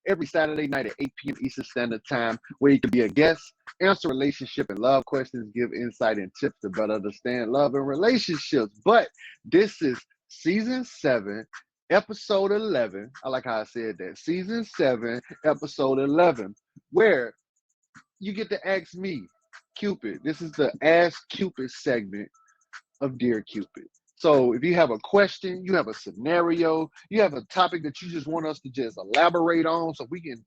every Saturday night at 8 p.m. Eastern Standard Time, where you can be a guest, answer relationship and love questions, give insight and tips to better understand love and relationships. But this is season 7, episode 11. I like how I said that. Season 7, episode 11, where you get to ask me, Cupid. This is the Ask Cupid segment of Dear Cupid. So if you have a question, you have a scenario, you have a topic that you just want us to just elaborate on so we can,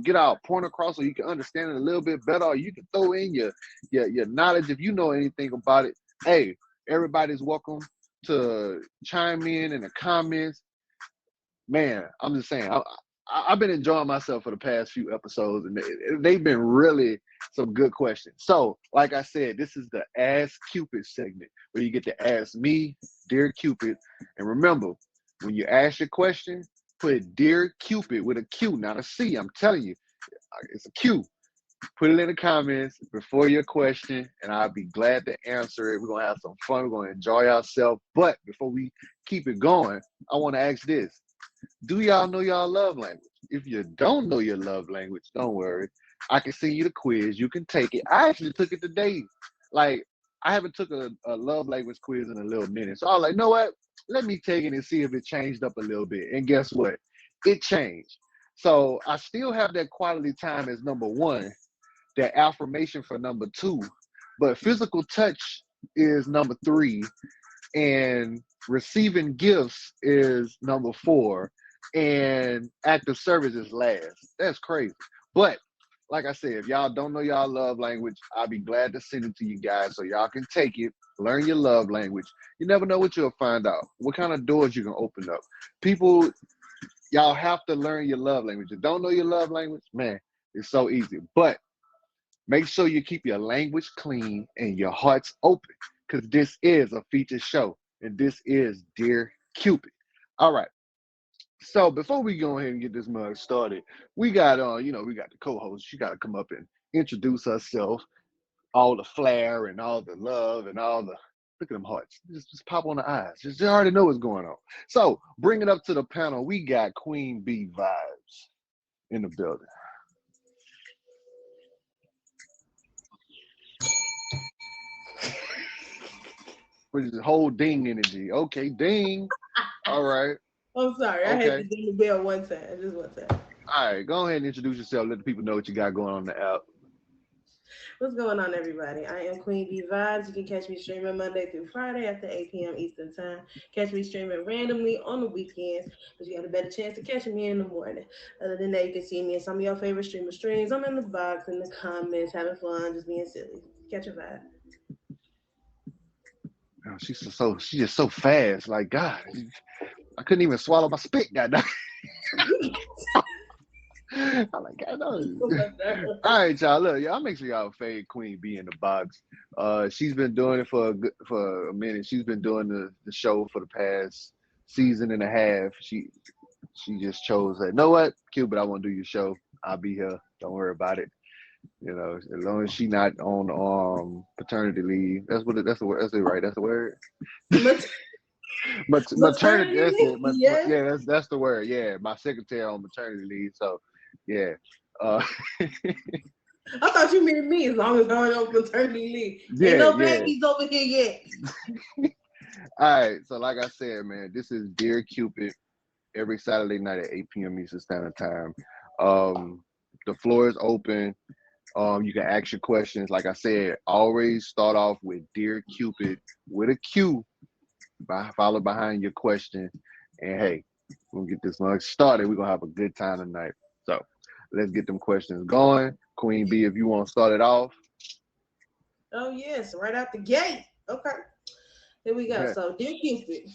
get our point across so you can understand it a little bit better, or you can throw in your knowledge if you know anything about it. Hey, everybody's welcome to chime in the comments. Man, I'm just saying, I've been enjoying myself for the past few episodes, and they've been really some good questions. So, like I said, this is the Ask Cupid segment where you get to ask me, Dear Cupid. And remember, when you ask your question, put Dear Cupid with a Q, not a C. I'm telling you, it's a Q. Put it in the comments before your question, and I'll be glad to answer it. We're going to have some fun. We're going to enjoy ourselves. But before we keep it going, I want to ask this. Do y'all know y'all love language? If you don't know your love language, don't worry. I can send you the quiz. You can take it. I actually took it today. Like, I haven't took a love language quiz in a little minute. So I was like, you know what? Let me take it and see if it changed up a little bit. And guess what? It changed. So I still have that quality time as number 1, that affirmation for number 2. But physical touch is number 3. And receiving gifts is number 4. And active service is last. That's crazy. But like I said, if y'all don't know y'all love language, I'll be glad to send it to you guys so y'all can take it, learn your love language. You never know what you'll find out, what kind of doors you can open up. People, y'all have to learn your love language. If you don't know your love language, man, it's so easy. But make sure you keep your language clean and your hearts open, because this is a featured show, and this is Dear Cupid. All right. So before we go ahead and get this mug started, we got we got the co-host. She got to come up and introduce herself, all the flair and all the love and all the look at them hearts. Just pop on the eyes. Just already know what's going on. So bring it up to the panel. We got Queen Bee vibes in the building. Which is whole ding energy. Okay, ding. All right. I'm sorry. I had to ding the bell one time. Just one time. All right. Go ahead and introduce yourself. Let the people know what you got going on the app. What's going on, everybody? I am Queen Bee Vibes. You can catch me streaming Monday through Friday after 8 p.m. Eastern Time. Catch me streaming randomly on the weekends, but you got a better chance of catching me in the morning. Other than that, you can see me in some of your favorite streams. I'm in the box, in the comments, having fun, just being silly. Catch a vibe. Oh, she's just so fast. Like God, I couldn't even swallow my spit. God, I'm like, God, no. All right, y'all. Look, y'all make sure y'all fade Queen Bee in the box. She's been doing it for a minute. She's been doing the show for the past season and a half. She just chose that. You know what, Cupid? I want to do your show. I'll be here. Don't worry about it. As long as she not on paternity leave. That's the word. That's it, right? That's the word. Maternity. That's it. Yes. Yeah, that's the word. Yeah, my secretary on maternity leave. So, yeah. Uh, I thought you meant me. As long as I'm on maternity leave, yeah, ain't no yeah. babies over here yet. All right. So, like I said, man, this is Dear Cupid every Saturday night at 8 p.m. Eastern Standard Time. The floor is open. You can ask your questions. Like I said, always start off with Dear Cupid with a Q, followed behind your question. And hey, we'll get this one started. We're gonna have a good time tonight. So let's get them questions going. Queen Bee, if you want to start it off. Oh yes, right out the gate. Okay. Here we go. Okay. So, dear Cupid,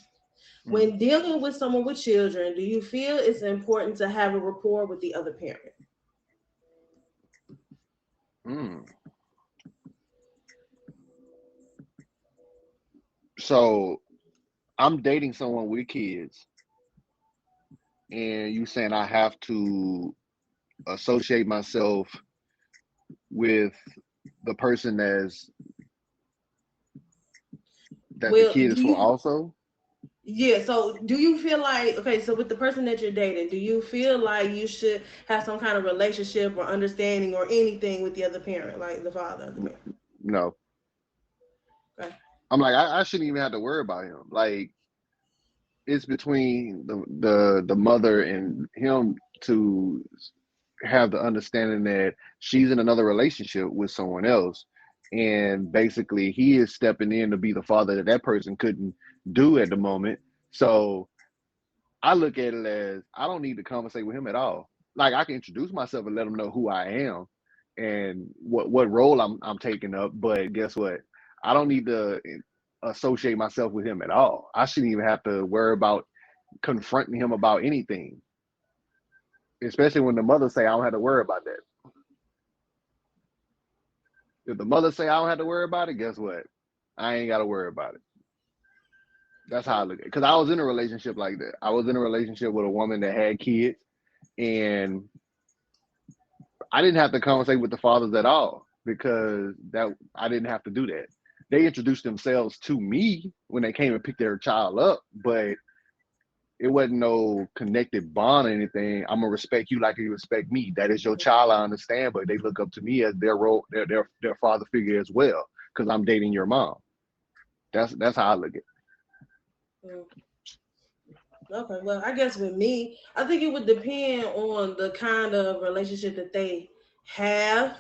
when dealing with someone with children, do you feel it's important to have a rapport with the other parent? Mm. So I'm dating someone with kids, and you saying I have to associate myself with the person that the Well, kid is for also? Yeah, so do you feel like, okay, so with the person that you're dating, do you feel like you should have some kind of relationship or understanding or anything with the other parent, like the father of the parent? No, Okay. I'm like I shouldn't even have to worry about him. Like it's between the mother and him to have the understanding that she's in another relationship with someone else, and basically he is stepping in to be the father that that person couldn't do at the moment. So I look at it as I don't need to conversate with him at all. Like I can introduce myself and let him know who I am and what role I'm taking up. But guess what? I don't need to associate myself with him at all. I shouldn't even have to worry about confronting him about anything. Especially when the mother say I don't have to worry about that. If the mother say I don't have to worry about it, guess what? I ain't got to worry about it. That's how I look at it. Because I was in a relationship like that. I was in a relationship with a woman that had kids, and I didn't have to conversate with the fathers at all because that I didn't have to do that. They introduced themselves to me when they came and picked their child up, but it wasn't no connected bond or anything. I'm gonna respect you like you respect me. That is your child, I understand, but they look up to me as their role, their father figure as well, because I'm dating your mom. That's how I look at it. Mm, okay, well, I guess with me, I think it would depend on the kind of relationship that they have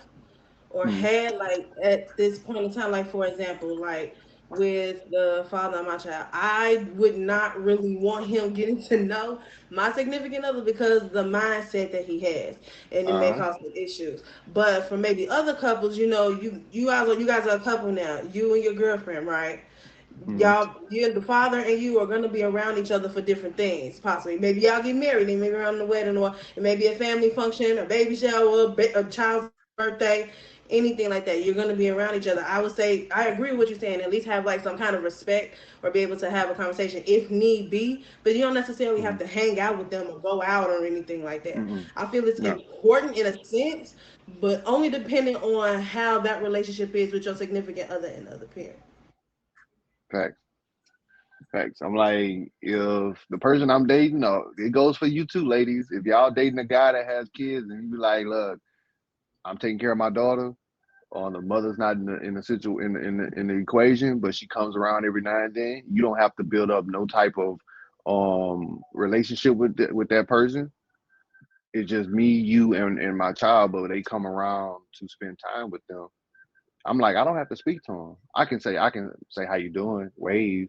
or Hmm. had, like at this point in time. Like for example, like with the father of my child, I would not really want him getting to know my significant other because the mindset that he has, and it may Uh-huh. cause some issues. But for maybe other couples, you guys are a couple now, you and your girlfriend, right? Hmm. Y'all, you and the father and you are going to be around each other for different things. Possibly, maybe y'all get married, and maybe around the wedding, or it may be a family function, a baby shower, a child's birthday, anything like that. You're going to be around each other. I would say I agree with what you're saying. At least have like some kind of respect, or be able to have a conversation if need be. But you don't necessarily Hmm. have to hang out with them or go out or anything like that. Hmm. I feel it's No. important in a sense, but only depending on how that relationship is with your significant other and other parent. Facts. Facts. I'm like, if the person I'm dating, no, it goes for you too, ladies. If y'all dating a guy that has kids and you be like, look, I'm taking care of my daughter, or the mother's not in the situ in the equation, but she comes around every now and then. You don't have to build up no type of relationship with that person. It's just me, you, and my child, but they come around to spend time with them. I'm like, I don't have to speak to them. I can say how you doing, wave,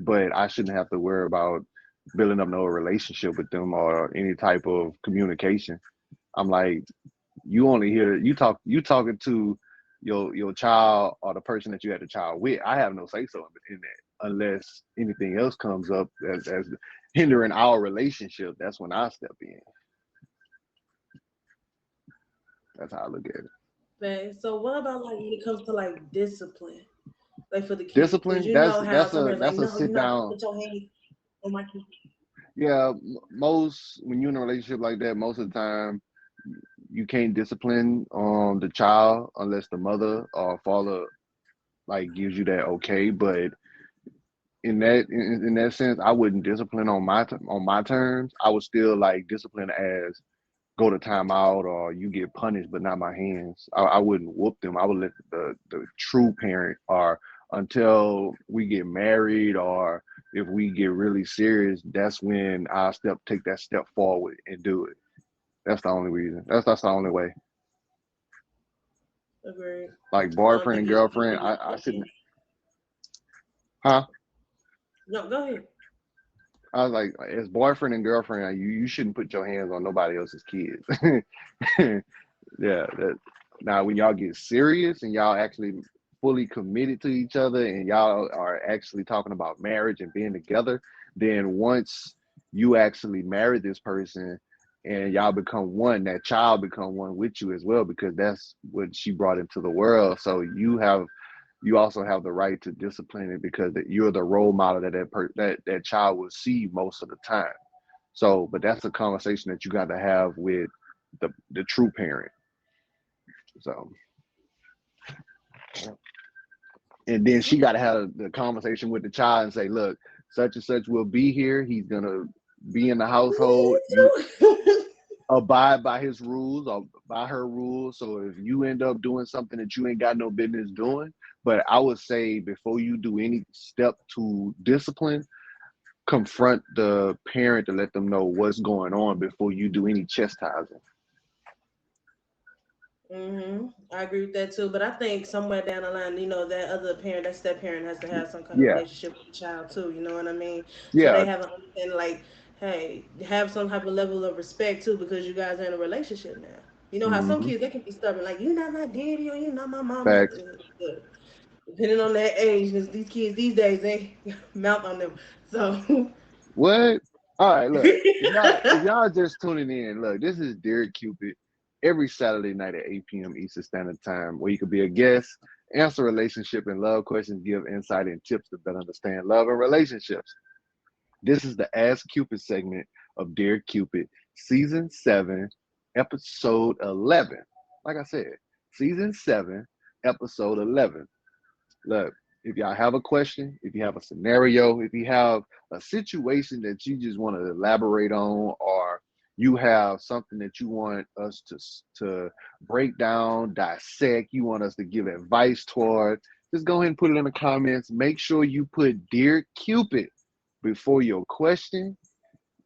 but I shouldn't have to worry about building up no relationship with them or any type of communication. I'm like, you only hear you talking to your child or the person that you had the child with. I have no say so in that unless anything else comes up as hindering our relationship. That's when I step in. That's how I look at it. Okay, so what about like when it comes to like discipline, like for the kids? Because Discipline. you That's know how that's some a parents like, that's a no, you're sit not gonna down. put your hands on my kid. Yeah, most when you're in a relationship like that, most of the time you can't discipline the child unless the mother or father like gives you that okay. But in that sense, I wouldn't discipline on on my terms. I would still like discipline as go to timeout or you get punished, but not my hands. I wouldn't whoop them. I would let the true parent or until we get married or if we get really serious, that's when I take that step forward and do it. That's the only reason. That's the only way. Agreed. Like I don't boyfriend think and it should be girlfriend, any I shouldn't. discipline. Huh? No, go ahead. I was like, as boyfriend and girlfriend, you shouldn't put your hands on nobody else's kids. Yeah. Now, when y'all get serious and y'all actually fully committed to each other and y'all are actually talking about marriage and being together, then once you actually marry this person and y'all become one, that child become one with you as well because that's what she brought into the world. So you also have the right to discipline it because you're the role model that child will see most of the time. So, but that's a conversation that you got to have with the true parent. So, and then she got to have the conversation with the child and say, look, such and such will be here. He's gonna be in the household. You Me abide by his rules or by her rules. So if you end up doing something that you ain't got no business doing, but I would say before you do any step to discipline, confront the parent to let them know what's going on before you do any chastising. I agree with that too, but I think somewhere down the line, that other parent, that step parent, has to have some kind of Yeah, relationship with the child too. You know what I mean? So yeah. they have an understanding, like, hey, have some type of level of respect too, because you guys are in a relationship now. You know how some Mm-hmm. kids, they can be stubborn, like, you're not my daddy or you're not my mama. Facts. Depending on that age, 'cause these kids these days, they mouth on them. So What? All right, look. If y'all just tuning in, look, this is Derek Cupid every Saturday night at 8 p.m. Eastern Standard Time, where you could be a guest, answer relationship and love questions, give insight and tips to better understand love and relationships. This is the Ask Cupid segment of Dear Cupid, Season 7, Episode 11. Like I said, Season 7, Episode 11. Look, if y'all have a question, if you have a scenario, if you have a situation that you just want to elaborate on, or you have something that you want us to break down, dissect, you want us to give advice toward, just go ahead and put it in the comments. Make sure you put Dear Cupid before your question,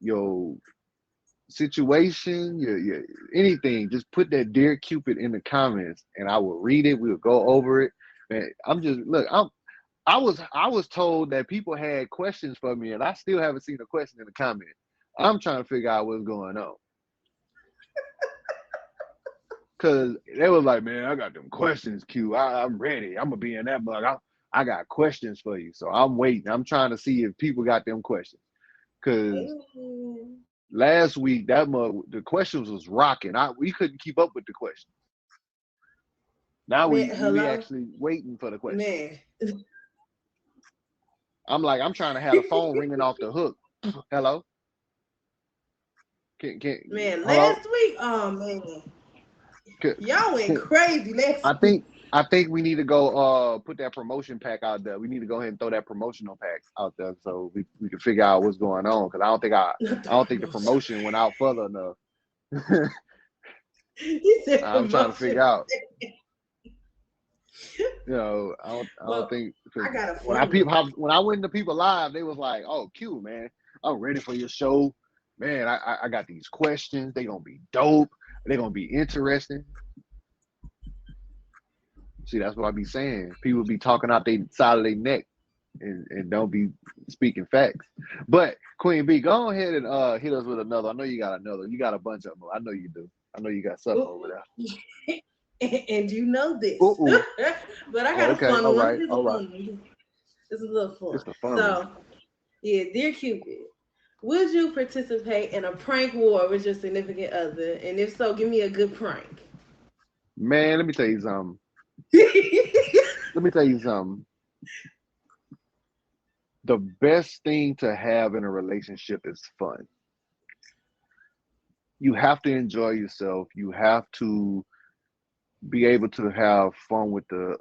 your situation, your anything. Just put that Dear Cupid in the comments, and I will read it. We'll go over it. Man, I'm just look. I was told that people had questions for me, and I still haven't seen a question in the comments. I'm trying to figure out what's going on. Cause they was like, man, I got them questions, Q. I'm ready. I'm gonna be in that mug. I got questions for you. So I'm waiting. I'm trying to see if people got them questions. Cause Amen. last week that mug, the questions was rocking. We couldn't keep up with the questions. Now Man, we hello? actually waiting for the questions. Man. I'm trying to have the phone ringing off the hook. Hello? Can Man, hello? last week, oh man. Can, Y'all went can, crazy last I week. think I think we need to go put that promotion pack out there. We need to go ahead and throw that promotional pack out there so we can figure out what's going on. Because Not the I don't think the promotion. promotion went out further enough. He said I'm trying to figure promotion. out. I don't Well, think because I got a when I fun one. when I went to people live, they was like, "Oh, Q, man, I'm ready for your show, man. I got these questions. They gonna be dope. They gonna be interesting." See, that's what I be saying. People be talking out their side of their neck and don't be speaking facts. But Queen B, go ahead and hit us with another. I know you got another. You got a bunch of them. I know you do. I know you got something over Ooh, there. and you know this. Ooh. But I Oh, got a okay. fun All one. right. This is All a right. fun one. This is a little fun. It's the fun one. So, yeah, dear Cupid, would you participate in a prank war with your significant other? And if so, give me a good prank. Man, let me tell you something. Let me tell you something. The best thing to have in a relationship is fun. You have to enjoy yourself. You have to be able to have fun with the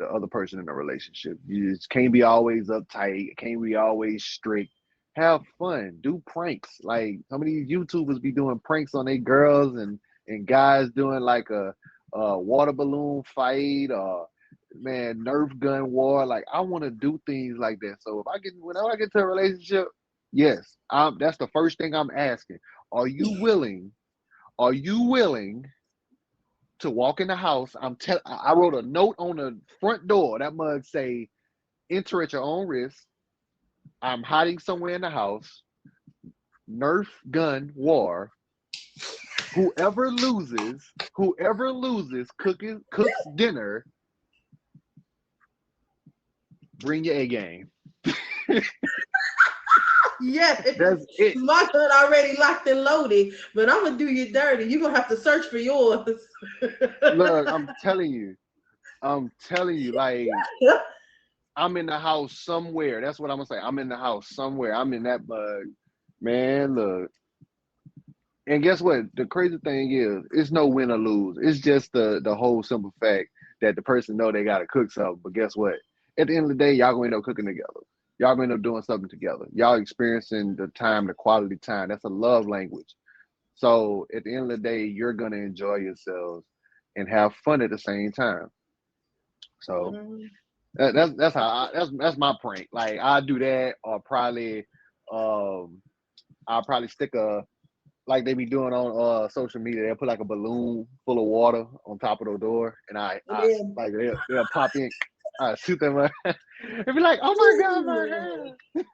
other person in the relationship. You just can't be always uptight. Can't be always strict. Have fun. Do pranks. Like some of these YouTubers be doing pranks on their girls and guys doing like a water balloon fight or man Nerf gun war. Like I want to do things like that. So if I get whenever I get to a relationship, yes, that's the first thing I'm asking. Are you willing? Are you willing to walk in the house? I wrote a note on the front door. That mug say, "Enter at your own risk. I'm hiding somewhere in the house. Nerf gun war. Whoever loses, cooks dinner. Bring your A game." Yes, That's it. my gun already locked and loaded, but I'm gonna do you dirty. You're gonna have to search for yours. Look, I'm telling you, like I'm in the house somewhere. That's what I'm gonna say. I'm in the house somewhere. I'm in that bug, man. Look, and guess what? The crazy thing is, it's no win or lose. It's just the whole simple fact that the person know they gotta cook something. But guess what? At the end of the day, y'all gonna end up cooking together. Y'all gonna end up doing something together. Y'all experiencing the time, the quality time. That's a love language. So at the end of the day, you're gonna enjoy yourselves and have fun at the same time. So Mhm. that's how that's my prank. Like I do that, or probably um I'll probably stick a like they be doing on social media. They'll put like a balloon full of water on top of the door, and And I then, like they'll pop in. I shoot them. And be like, "Oh my god, my hair!"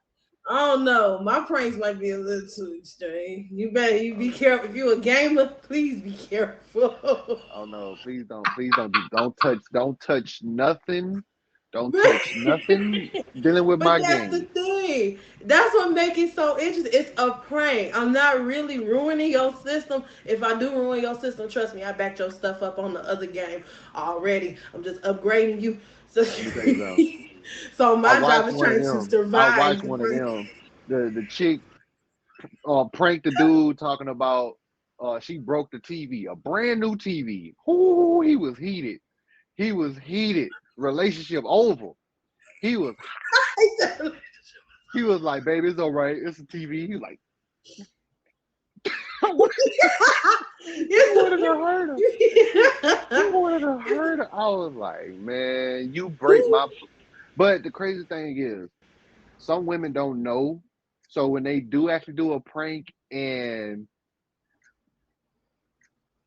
I don't know. My pranks might be a little too extreme. You be careful. If you're a gamer, please be careful. Oh no, please don't don't touch nothing. Don't touch nothing dealing with But my that's the game. thing. That's what makes it so interesting. It's a prank. I'm not really ruining your system. If I do ruin your system, trust me, I backed your stuff up on the other game already. I'm just upgrading you. So, Let me tell you something. so I my job watched is one of trying to them. I survive watched the one of prank. them. The chick pranked the dude talking about she broke the TV, a brand new TV. Ooh, he was heated. He was heated. Relationship over. He was he was like, baby, it's all right. It's a TV. He was like, he wanted to hurt her. He wanted to hurt her. I was like, man, you break my. But the crazy thing is, some women don't know. So when they do actually do a prank and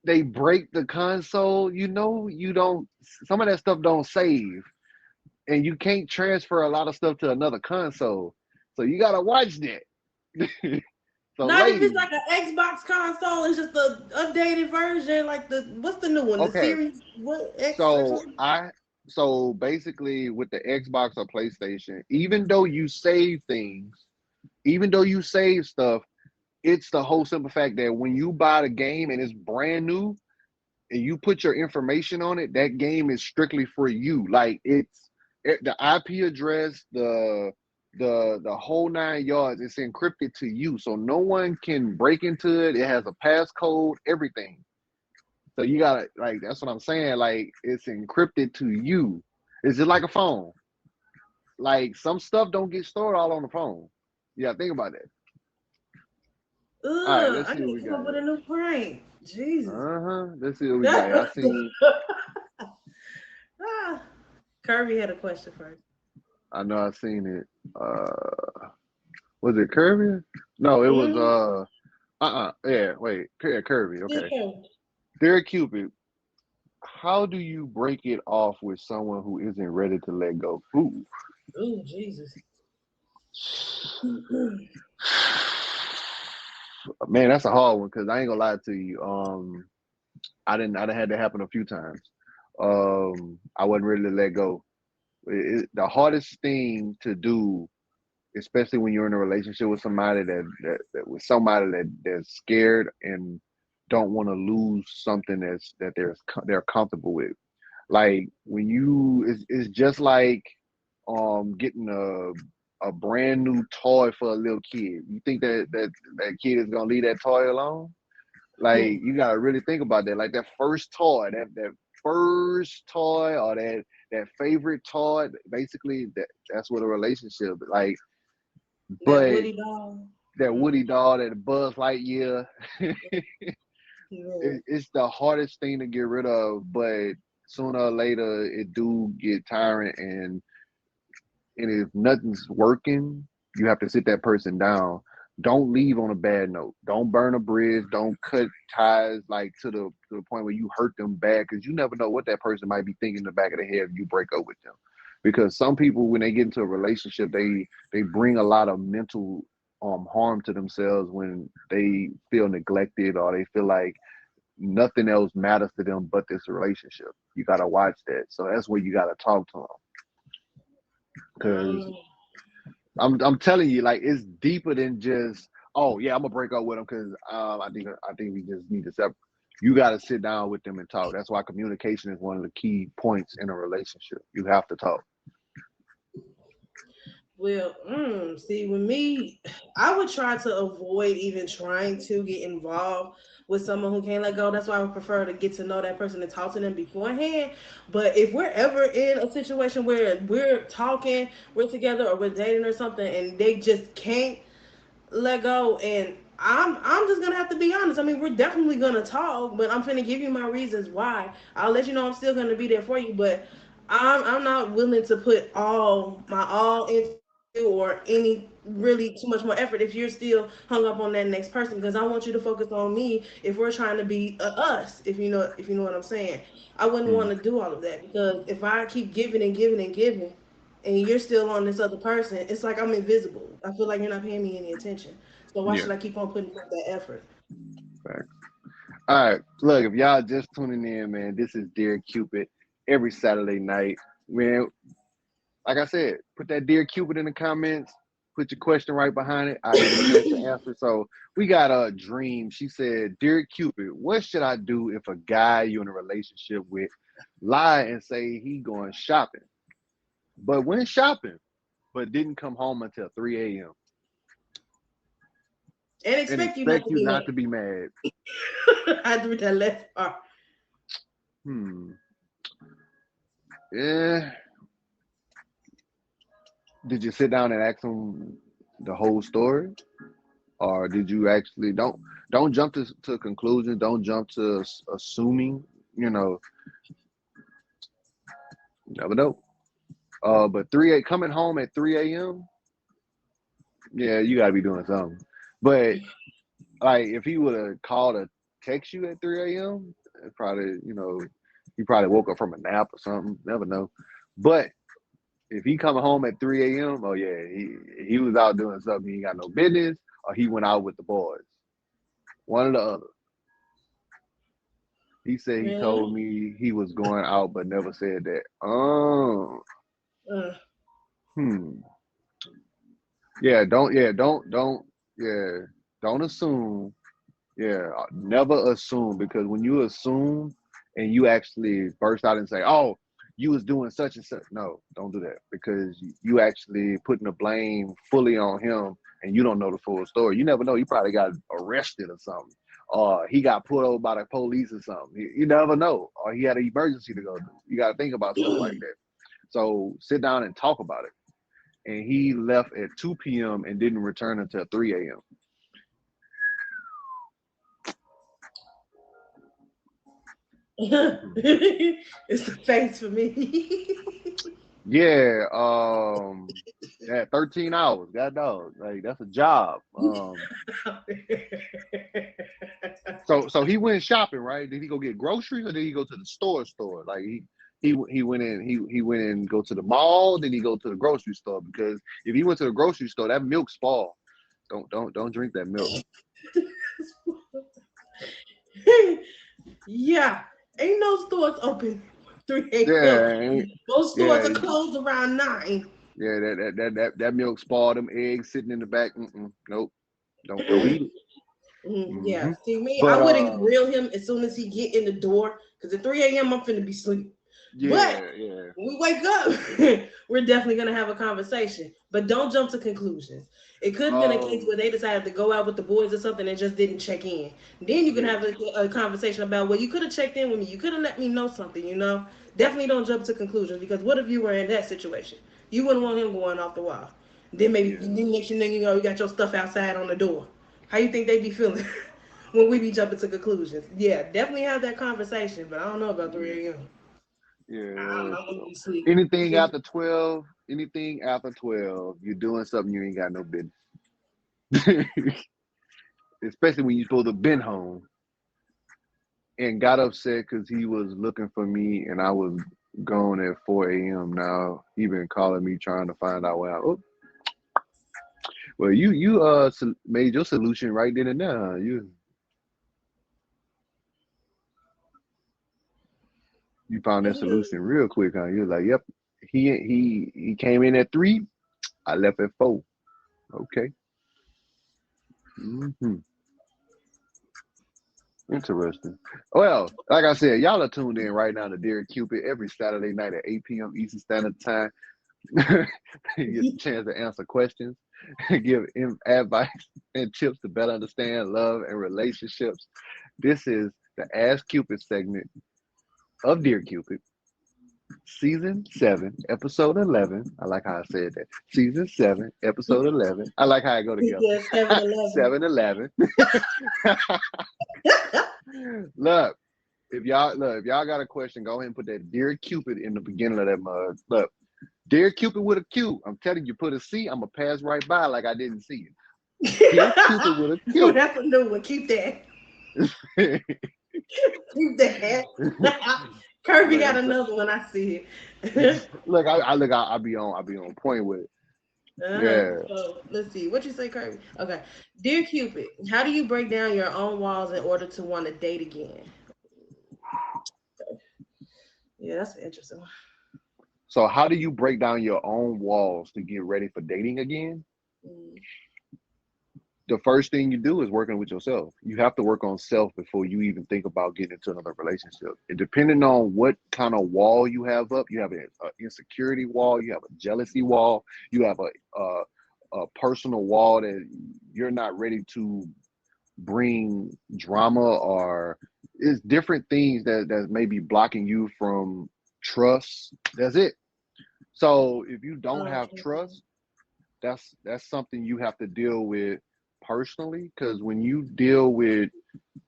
they break the console, you don't. Some of that stuff don't save, and you can't transfer a lot of stuff to another console. So you gotta watch that. So, Not if it's ladies, like an Xbox console, it's just the updated version, like the what's the new one? The okay. series what X or So something? I so basically with the Xbox or PlayStation, even though you save stuff, it's the whole simple fact that when you buy the game and it's brand new and you put your information on it, that game is strictly for you. Like the IP address, the whole 9 yards, it's encrypted to you. So no one can break into it. It has a passcode, everything. So you gotta like that's what I'm saying. Like it's encrypted to you. It's just like a phone. Like some stuff don't get stored all on the phone. Yeah, think about that. All right, Ugh, let's I see what gotta we come got up with a here. new prank. Jesus. Uh-huh. Let's see what we got here. I seen Ah, Kirby had a question first. I know I seen it. Was it Kirby? No, it was Mm-hmm. yeah, wait. Yeah, Kirby, okay. Yeah. Dear Cupid, how do you break it off with someone who isn't ready to let go? Ooh. Oh, Jesus. Man, that's a hard one because I ain't gonna lie to you. I didn't had that happen a few times. I wasn't ready to let go. The hardest thing to do, especially when you're in a relationship with somebody that's scared and don't want to lose something that they're comfortable with. Like when it's just like getting a brand new toy for a little kid. You think that kid is gonna leave that toy alone? Like you gotta really think about that. Like that first toy, that first toy or that favorite toy, basically that's what a relationship like. That But Woody doll. that Mm. Woody doll, that Buzz Lightyear, Yeah. it's the hardest thing to get rid of. But sooner or later, it do get tiring, and if nothing's working, you have to sit that person down. Don't leave on a bad note. Don't burn a bridge. Don't cut ties like to the point where you hurt them bad because you never know what that person might be thinking in the back of the head if you break up with them. Because some people, when they get into a relationship, they bring a lot of mental harm to themselves when they feel neglected or they feel like nothing else matters to them but this relationship. You gotta watch that. So that's where you gotta talk to them because Mm. I'm telling you, like it's deeper than just oh yeah, I'm gonna break up with them because I think we just need to separate. You got to sit down with them and talk. That's why communication is one of the key points in a relationship. You have to talk. Well, see, with me, I would try to avoid even trying to get involved with someone who can't let go. That's why I would prefer to get to know that person and talk to them beforehand. But if we're ever in a situation where we're talking, we're together, or we're dating or something, and they just can't let go, and I'm just gonna have to be honest. I mean, we're definitely gonna talk, but I'm gonna give you my reasons why. I'll let you know I'm still gonna be there for you, but I'm not willing to put all into or any really too much more effort if you're still hung up on that next person, because I want you to focus on me if we're trying to be us, if you know what I'm saying. I wouldn't want Mm, to do all of that, because if I keep giving and giving and giving and you're still on this other person, it's like I'm invisible. I feel like you're not paying me any attention. So why yeah, should I keep on putting forth that effort? facts. All right, look, if y'all just tuning in, man, this is Dear Cupid every Saturday night. Man, like I said, put that Dear Cupid in the comments. Put your question right behind it. I get a chance to answer. So we got a dream. She said, Dear Cupid, what should I do if a guy you're in a relationship with lie and say he going shopping, but went shopping, but didn't come home until 3 a.m. And and expect you not expect to you be not mad. to be mad? I do that last part. Hmm. Yeah. Did you sit down and ask him the whole story? Or did you actually don't jump to conclusions, don't jump to assuming, you know, you never know. But coming home at 3 a.m., yeah, you gotta be doing something. But like if he would have called or text you at 3 a.m., it probably, you probably woke up from a nap or something. Never know. But if he coming home at 3 a.m., oh yeah, he was out doing something he ain't got no business, or he went out with the boys. One or the other. He said he told Really? me he was going out, but never said that. Oh, Uh, hmm. Yeah, don't assume. Yeah, never assume, because when you assume and you actually burst out and say, "Oh, you was doing such and such," no, don't do that, because you actually putting the blame fully on him, and you don't know the full story. You never know. He probably got arrested or something, or he got pulled over by the police or something. You never know, or he had an emergency to go to. You got to think about stuff like that. So sit down and talk about it. And he left at 2 p.m. and didn't return until 3 a.m. it's the face for me. Yeah, yeah, 13 hours. God dog. Like that's a job. So he went shopping, right? Did he go get groceries or did he go to the store? Like he went in he went in go to the mall, then he go to the grocery store, because if he went to the grocery store, that milk spoiled. Don't drink that milk. Yeah, ain't no stores open 3 a.m. Yeah, Most stores yeah, are closed around 9. yeah. That milk spoiled. Them eggs sitting in the back. Nope. Don't eat it. Yeah, Hmm. see me, I But wouldn't grill him as soon as he get in the door, because at 3 a.m. I'm finna be asleep. But yeah, yeah, when we wake up, we're definitely gonna have a conversation. But don't jump to conclusions. It could have been a case um, where they decided to go out with the boys or something and just didn't check in. Then you can yeah, have a conversation about, well, you could have checked in with me. You could have let me know something. Definitely don't jump to conclusions, because what if you were in that situation? You wouldn't want him going off the wall. Then maybe yeah, the next thing you know, you got your stuff outside on the door. How you think they be feeling when we be jumping to conclusions? Yeah, definitely have that conversation, but I don't know about yeah, 3 a.m. I don't yeah. know. I'm gonna So be asleep. anything after 12, you're doing something you ain't got no business. Especially when you're supposed to been home and got upset because he was looking for me and I was gone at 4 a.m. Now he been calling me trying to find out where I. Oh, well, you made your solution right then and there. Huh? You found that solution real quick, huh? You're like, yep. He came in at 3. I left at 4. Okay. Hmm. Interesting. Well, like I said, y'all are tuned in right now to Dear Cupid every Saturday night at 8 p.m. Eastern Standard Time. You get the chance to answer questions, give advice and tips to better understand love and relationships. This is the Ask Cupid segment of Dear Cupid, season 7, episode 11. I like how I said that. Season 7, episode 11. I like how I go He together. said 7-Eleven. 7-11. Look, if y'all got a question, go ahead and put that Dear Cupid in the beginning of that mug. Look, Dear Cupid with a Q. I'm telling you, put a C, I'm gonna pass right by like I didn't see it. Dear Cupid with a Oh, Q. that's a new one. Keep that. Keep that. Kirby Look, got I'm another one. I see it. look, I'll be on point with it. Yeah. So let's see. What you say, Kirby? Okay. Dear Cupid, how do you break down your own walls in order to want to date again? Yeah, that's an interesting one. So how do you break down your own walls to get ready for dating again? Mm. The first thing you do is working with yourself. You have to work on self before you even think about getting into another relationship. And depending on what kind of wall you have up, you have an insecurity wall, you have a jealousy wall, you have a personal wall that you're not ready to bring drama, or it's different things that may be blocking you from trust. That's it. So if you don't have Okay. trust, that's something you have to deal with personally, because when you deal with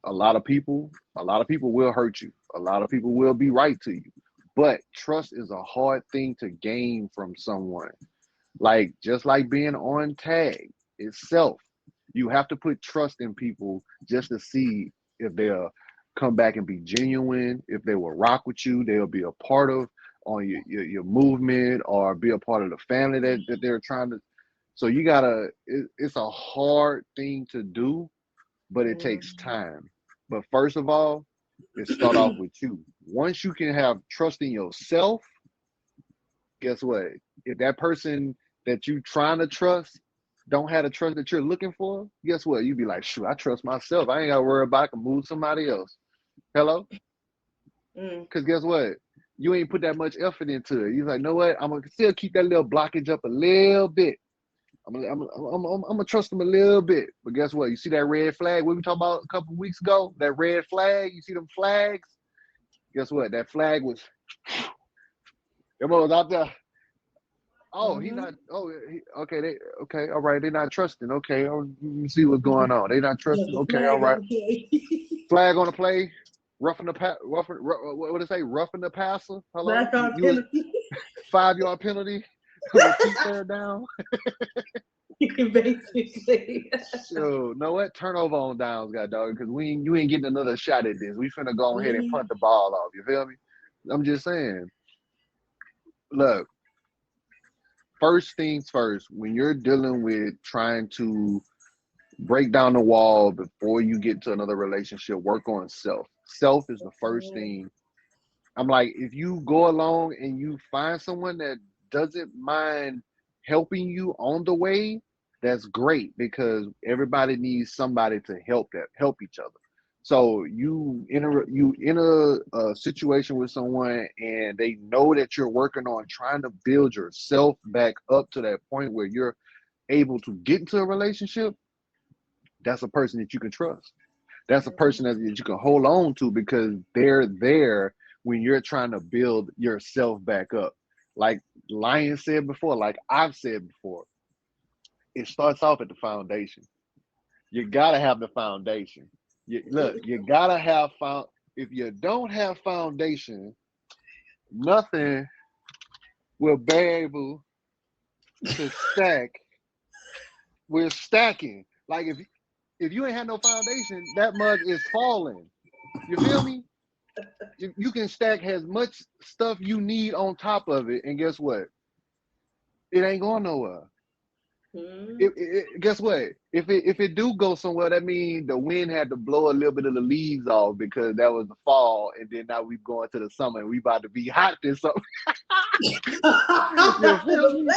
a lot of people will hurt you, a lot of people will be right to you, but trust is a hard thing to gain from someone. Like, just like being on tag itself, you have to put trust in people just to see if they'll come back and be genuine, if they will rock with you, they'll be a part of on your movement, or be a part of the family that they're trying to. So you gotta, it's a hard thing to do, but it takes Mhm. time. But first of all, it start off with you. Once you can have trust in yourself, guess what? If that person that you trying to trust don't have the trust that you're looking for, guess what? You be like, shoot, I trust myself. I ain't gotta worry about I can move somebody else. Hello? Mm. Because guess what? You ain't put that much effort into it. You're like, know what? I'm gonna still keep that little blockage up a little bit. I'm gonna trust them a little bit. But guess what? You see that red flag? What we talked about a couple of weeks ago? That red flag. You see them flags? Guess what? That flag was. Everyone was out there. Oh, he Mhm. not. Oh, okay. Okay. All right. They not trusting. Okay. Let me see what's going on. They not Yeah, trusting. the Okay. All flag right. on the play. Flag on the play. Roughing the what would it say? Roughing the passer. Hello. Flag on You was penalty. 5 yard penalty with 2 third down. Basically. So, know what? Turnover on downs, god dog, because you ain't getting another shot at this. We finna go ahead and Mhm. punt the ball off. You feel me? I'm just saying. Look, first things first. When you're dealing with trying to break down the wall before you get to another relationship, work on self. Self is the first Mhm. thing. I'm like, if you go along and you find someone that doesn't mind helping you on the way, that's great, because everybody needs somebody to help each other. So you in a situation with someone and they know that you're working on trying to build yourself back up to that point where you're able to get into a relationship, that's a person that you can trust. That's a Mhm. person that you can hold on to, because they're there when you're trying to build yourself back up. Like Lion said before, like I've said before, it starts off at the foundation. You gotta have the foundation. You gotta have found. If you don't have foundation, nothing will be able to stack. We're stacking. Like if you ain't had no foundation, that mug is falling. You feel me? You can stack as much stuff you need on top of it, and guess what? It ain't going nowhere. Mhm. Guess what? If it do go somewhere, that means the wind had to blow a little bit of the leaves off, because that was the fall, and then now we going to the summer, and we about to be hot this summer. You feel me?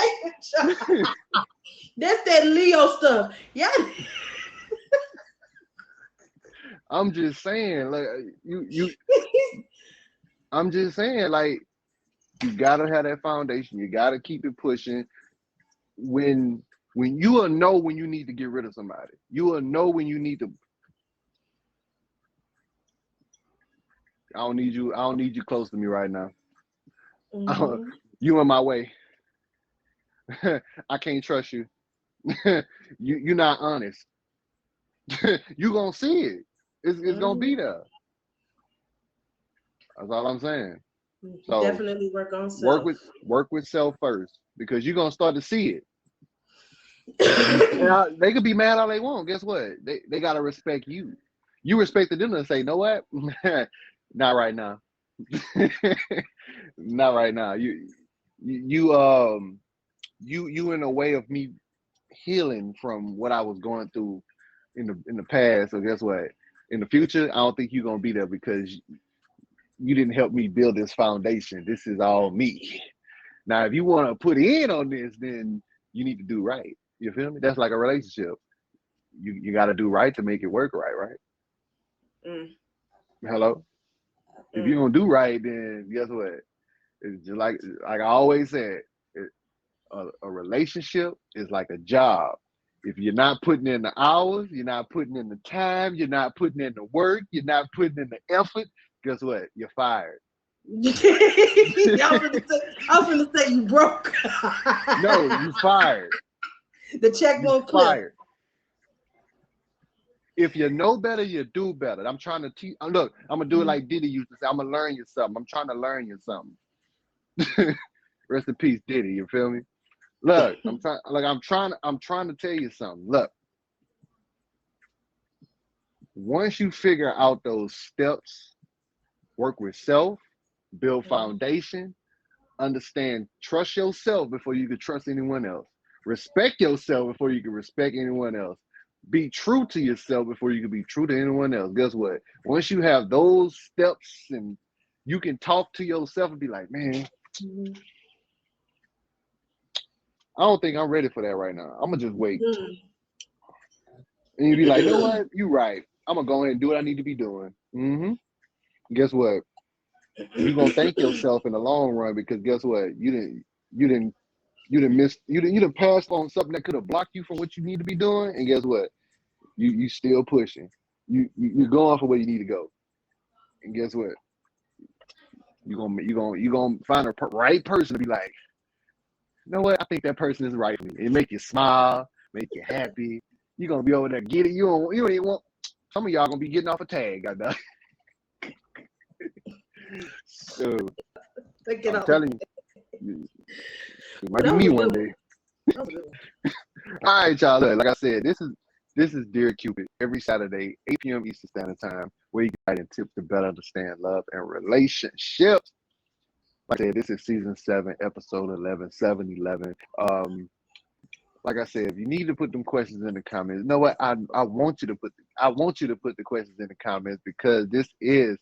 That's that Leo stuff. Yeah. I'm just saying, like you. I'm just saying, like You gotta have that foundation. You gotta keep it pushing. When you will know when you need to get rid of somebody. You will know when you need to. I don't need you. I don't need you close to me right now. Mm-hmm. You in my way. I can't trust you. You're not honest. You gonna see it. It's gonna be Mm-hmm. there. That's all I'm saying. So Definitely work on work self. with self first because you're gonna start to see it. They could be mad all they want. Guess what? They gotta respect you. You respected them and say, you know what? Not right now. Not right now. You in a way of me healing from what I was going through in the past. So guess what? In the future, I don't think you're gonna be there because you didn't help me build this foundation. This is all me. Now, if you want to put in on this, then you need to do right. You feel me? That's like a relationship. You got to do right to make it work right, right? Mm, Hello. If you mm, don't do right, then guess what? It's just like I always said, it, a relationship is like a job. If you're not putting in the hours, you're not putting in the time, you're not putting in the work, you're not putting in the effort, guess what? You're fired. I was gonna say you broke. No, you fired. The check You won't clear. fired. If you know better, you do better. I'm trying to teach. Look, I'm gonna do it like Diddy used to say. I'm gonna learn you something. I'm trying to learn you something. Rest in peace, Diddy. You feel me? Look, I'm trying. Like I'm trying to tell you something. Look, once you figure out those steps, work with self, build foundation, understand, trust yourself before you can trust anyone else. Respect yourself before you can respect anyone else. Be true to yourself before you can be true to anyone else. Guess what? Once you have those steps and you can talk to yourself and be like, man, Mhm. I don't think I'm ready for that right now. I'm gonna just wait. Mhm. And you be like, you know what? You right. I'm gonna go ahead and do what I need to be doing. Guess what? You're gonna thank yourself in the long run because guess what? You didn't you didn't pass on something that could have blocked you from what you need to be doing. And guess what? You still pushing. You're going for where you need to go. And guess what? You gonna find the right person to be like, you know what? I think that person is right for me. It make you smile, make you happy. You're gonna be over there getting you don't even want some of y'all gonna be getting off a tag, goddamn. So Take it I'm off. telling you, it might Well, be that was me a one good one. day. That was a good one. All right, y'all. Look, like I said, this is Dear Cupid every Saturday, 8 p.m. Eastern Standard Time, where you can write in tips to better understand love and relationships. Like I said, this is season 7, episode 11, 7-11. Like I said, if you need to put them questions in the comments, you know what? I want you to put the questions in the comments because this is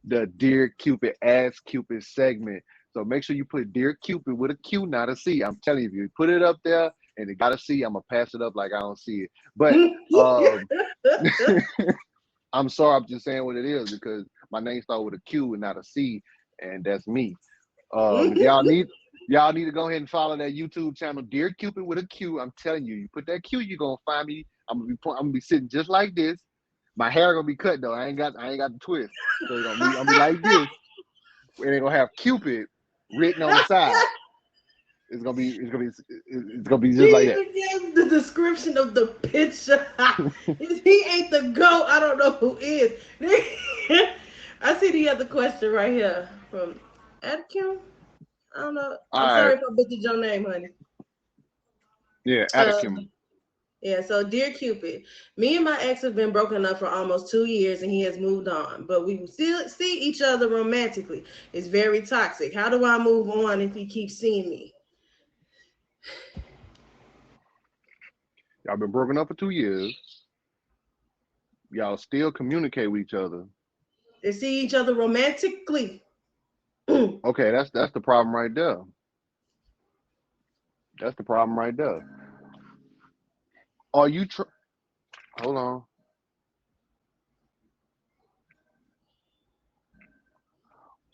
the Dear Cupid Ask Cupid segment. So make sure you put Dear Cupid with a Q, not a C. I'm telling you, if you put it up there and it got a C, I'm gonna pass it up like I don't see it. But I'm sorry, I'm just saying what it is because my name starts with a Q and not a C, and that's me. If y'all need to go ahead and follow that YouTube channel, Dear Cupid with a Q. I'm telling you, you put that Q, you're gonna find me. I'm gonna be sitting just like this. My hair gonna be cut though. I ain't got the twist. So I'm gonna be like this. And they're gonna have Cupid written on the side. It's gonna be He just like that. even gave the description of the picture. If he ain't the GOAT, I don't know who is. I see the other question right here from Adkim. I don't know. All I'm right. sorry if I butchered your name, honey. Yeah, Uh, Anakim. yeah, so dear Cupid, me and my ex have been broken up for almost 2 years and he has moved on, but we still see each other romantically. It's very toxic. How do I move on if he keeps seeing me? Y'all been broken up for 2 years. Y'all still communicate with each other. They see each other romantically. Okay, that's the problem right there. That's the problem right there. Are you hold on?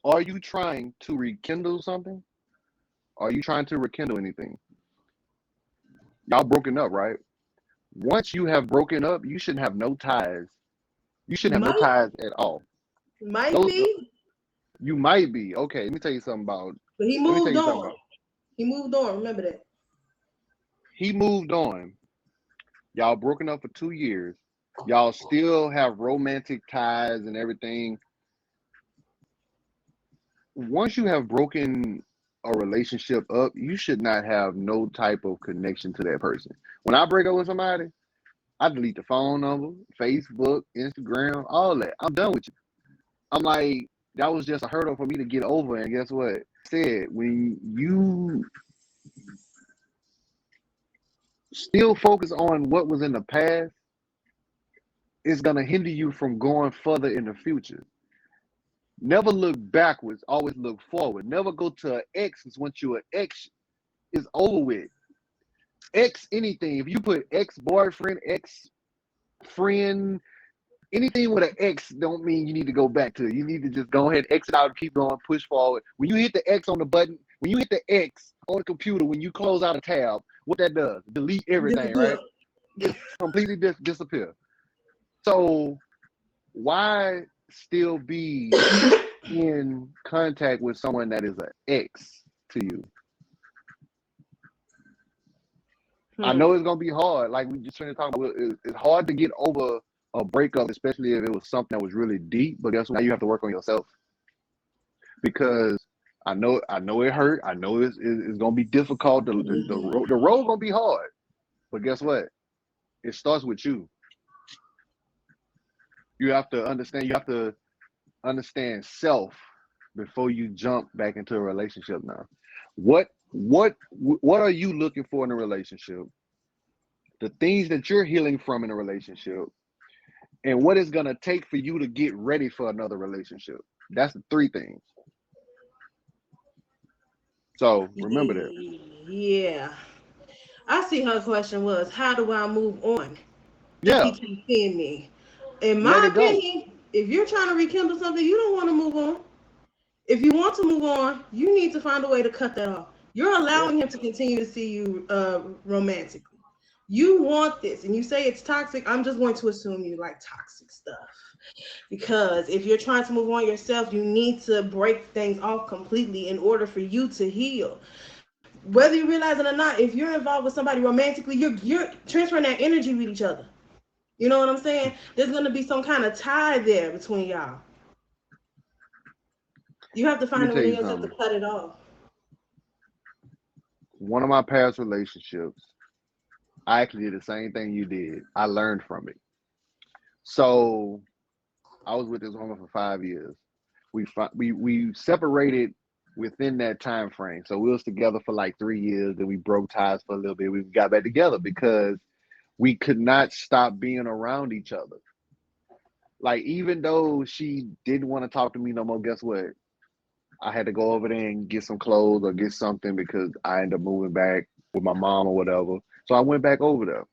Are you trying to rekindle something? Are you trying to rekindle anything? Y'all broken up, right? Once you have broken up, you shouldn't have no ties. You shouldn't have no Might ties at all. might Those be, you might be okay. Let me tell you something about. but he Let me tell moved you something on. about. He moved on. Remember that. He moved on. Y'all broken up for 2 years. Y'all still have romantic ties and everything. Once you have broken a relationship up, you should not have no type of connection to that person. When I break up with somebody, I delete the phone number, Facebook, Instagram, all that. I'm done with you. I'm like, that was just a hurdle for me to get over. And guess what? Said when you still focus on what was in the past, it's gonna hinder you from going further in the future. Never look backwards, always look forward. Never go to an ex, because once you're an ex, it's over with. Ex anything. If you put ex boyfriend, ex friend, anything with an X don't mean you need to go back to it. You need to just go ahead, exit out, keep going, push forward. When you hit the X on the button, when you hit the X on the computer, when you close out a tab, what that does, delete everything, right? Disappear. Just completely disappear. So why still be in contact with someone that is an X to you? I know it's gonna be hard. Like we just trying to talk about, it's hard to get over a breakup, especially if it was something that was really deep. But guess what? Now you have to work on yourself because I know it hurt. I know it's gonna be difficult. The road gonna be hard. But guess what? It starts with you. You have to understand. You have to understand self before you jump back into a relationship. Now, what are you looking for in a relationship? The things that you're healing from in a relationship, and what it's gonna take for you to get ready for another relationship. That's the three things. So remember that. Yeah. I see her question was, how do I move on if he Yeah, keeps seeing me? In let my it go. opinion, if you're trying to rekindle something, you don't want to move on. If you want to move on, you need to find a way to cut that off. You're Yeah, allowing him to continue to see you romantically. You want this, and you say it's toxic. I'm just going to assume you like toxic stuff. Because if you're trying to move on yourself, you need to break things off completely in order for you to heal. Whether you realize it or not, if you're involved with somebody romantically, you're transferring that energy with each other. You know what I'm saying? There's gonna be some kind of tie there between y'all. You have to let me find it tell within you yourself to something. cut it off. One of my past relationships, I actually did the same thing you did. I learned from it. So I was with this woman for 5 years. We separated within that time frame. So we was together for like 3 years. Then we broke ties for a little bit. We got back together because we could not stop being around each other. Like even though she didn't want to talk to me no more, guess what? I had to go over there and get some clothes or get something because I ended up moving back with my mom or whatever. So I went back over there.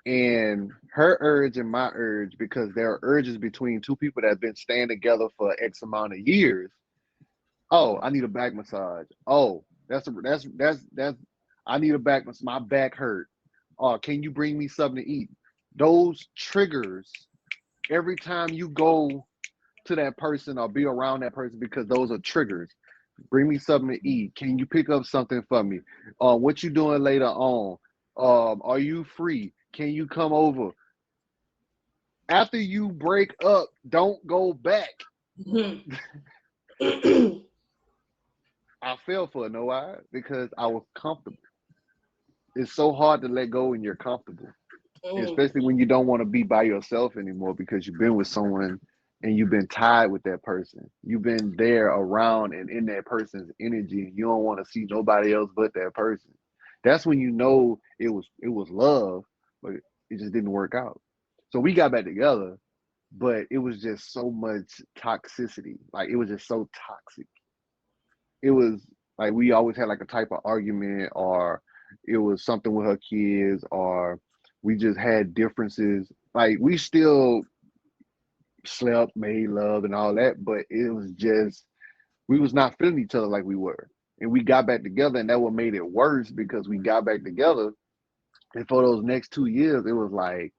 And her urge and my urge, because there are urges between two people that have been staying together for X amount of years. Oh, I need a back massage. Oh, that's I need a back massage. My back hurt. Oh, can you bring me something to eat? Those triggers every time you go to that person or be around that person because those are triggers. Bring me something to eat. Can you pick up something for me? What you doing later on? Are you free? Can you come over? After you break up, don't go back. I fell for it, know why? Because I was comfortable. It's so hard to let go when you're comfortable, especially when you don't want to be by yourself anymore because you've been with someone and you've been tied with that person. You've been there around and in that person's energy. And you don't want to see nobody else but that person. That's when you know it was love, but it just didn't work out. So we got back together, but it was just so much toxicity. Like it was just so toxic. It was like we always had like a type of argument, or it was something with her kids, or we just had differences. Like we still slept, made love, and all that, but it was just we was not feeling each other like we were. and we got back together, and that what made it worse because we got back together, and for those next 2 years, it was like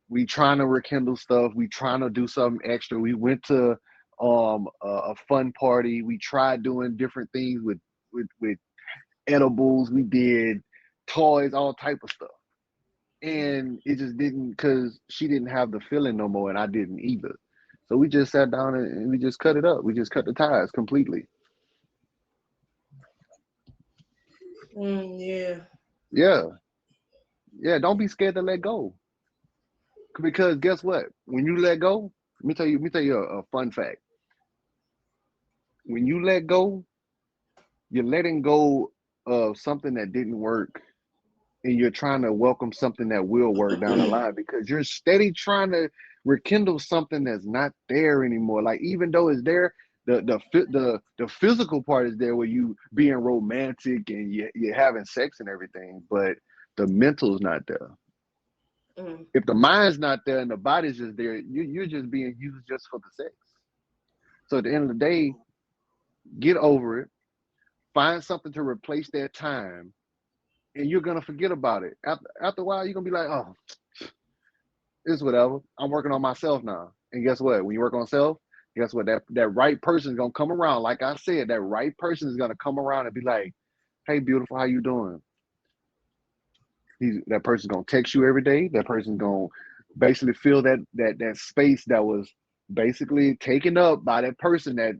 we trying to rekindle stuff, we trying to do something extra. We went to a fun party. We tried doing different things with edibles. We did toys, all type of stuff, and it just didn't because she didn't have the feeling no more, and I didn't either. So we just sat down and we just cut it up. We just cut the ties completely. Yeah. Yeah, yeah. Don't be scared to let go because guess what? When you let go, let me tell you a fun fact. When you let go, you're letting go of something that didn't work, and you're trying to welcome something that will work down the line because you're steady trying to rekindle something that's not there anymore. Like even though it's there, the physical part is there where you being romantic and you're having sex and everything, but the mental's not there. Mm. If the mind's not there and the body's just there, you're just being used just for the sex. So at the end of the day, get over it, find something to replace that time, and you're gonna forget about it. After a while, you're gonna be like, oh, it's whatever. I'm working on myself now. And guess what? When you work on self, guess what? That right person is gonna come around. Like I said, that right person is gonna come around and be like, "Hey, beautiful, how you doing?" That person's gonna text you every day. That person's gonna basically fill that space that was basically taken up by that person that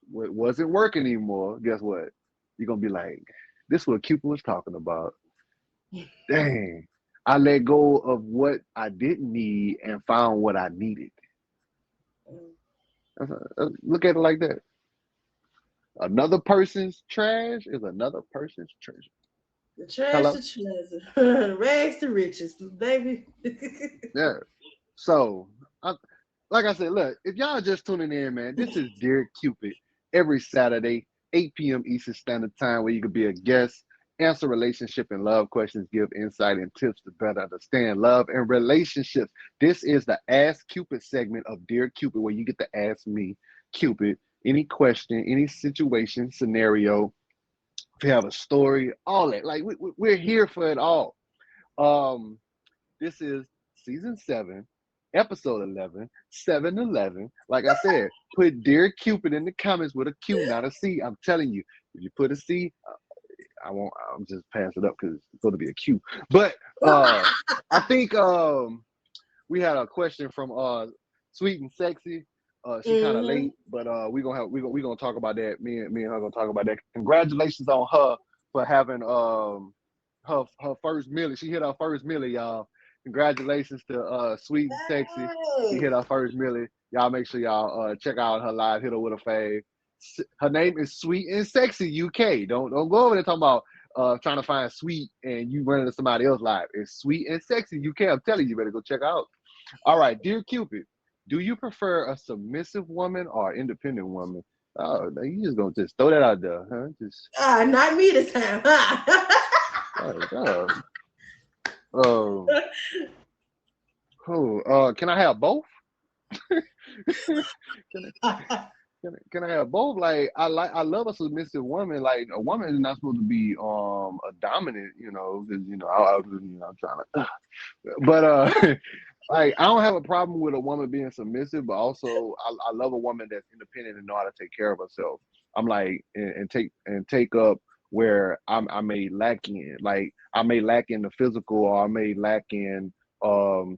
wasn't working anymore. Guess what? You're gonna be like, "This is what Cupid was talking about." Dang, I let go of what I didn't need and found what I needed. Mm. Look at it like that. Another person's trash is another person's treasure. The trash Hello? to treasure, rags to riches, baby. Yeah. So, like I said, look, if y'all just tuning in, man, this is Dear Cupid every Saturday, 8 p.m. Eastern Standard Time, where you could be a guest, answer relationship and love questions, give insight and tips to better understand love and relationships. This is the Ask Cupid segment of Dear Cupid, where you get to ask me, Cupid, any question, any situation, scenario, if you have a story, all that. Like, we're here for it all. Um, this is season 7, episode 11, 7-11. Like I said, put Dear Cupid in the comments with a Q, not a C. I'm telling you, if you put a C, I won't. I'll just pass it up because it's going to be a Q. But I think we had a question from Sweet and Sexy. She kind of Hmm. late, but we gonna talk about that. Me and her gonna talk about that. Congratulations on her for having her first milli. She hit her first milli, y'all. Congratulations to Sweet and Sexy. She Hey. hit her first milli. Y'all make sure y'all check out her live. Hit her with a fave. Her name is Sweet and Sexy UK. Don't go over there talking about trying to find sweet and you running to somebody else live. It's Sweet and Sexy UK. I'm telling you, you better go check out. All right, dear Cupid, do you prefer a submissive woman or independent woman? Oh, you just gonna just throw that out there, huh? Just Not me this time, huh? oh, oh, can I have both? can, can I have both? Like I love a submissive woman. Like a woman is not supposed to be a dominant, because I'm trying to, but like I don't have a problem with a woman being submissive, but also I love a woman that's independent and know how to take care of herself. I'm like and take up where I may lack in, like I may lack in the physical, or I may lack in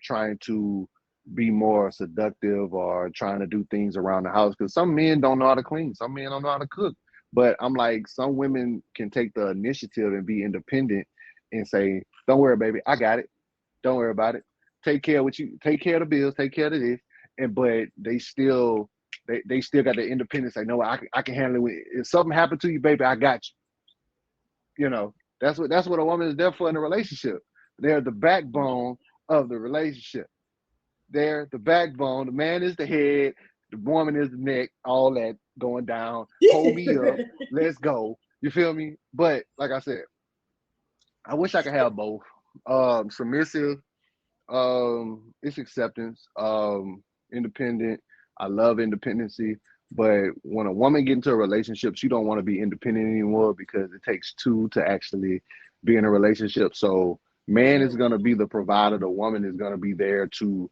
trying to be more seductive or trying to do things around the house. Because some men don't know how to clean, some men don't know how to cook. But I'm like, some women can take the initiative and be independent and say, "Don't worry, baby, I got it. Don't worry about it. Take care of the bills, take care of this." And but they still got the independence. Like, no, I can handle it. If something happened to you, baby, I got you. That's what a woman is there for in a relationship. They're the backbone of the relationship. They're the backbone. The man is the head, the woman is the neck, all that going down. Hold me up. Let's go. You feel me? But like I said, I wish I could have both. Submissive, it's acceptance. Independent. I love independency. But when a woman get into a relationship, she don't want to be independent anymore because it takes two to actually be in a relationship. So man is gonna be the provider. The woman is gonna be there to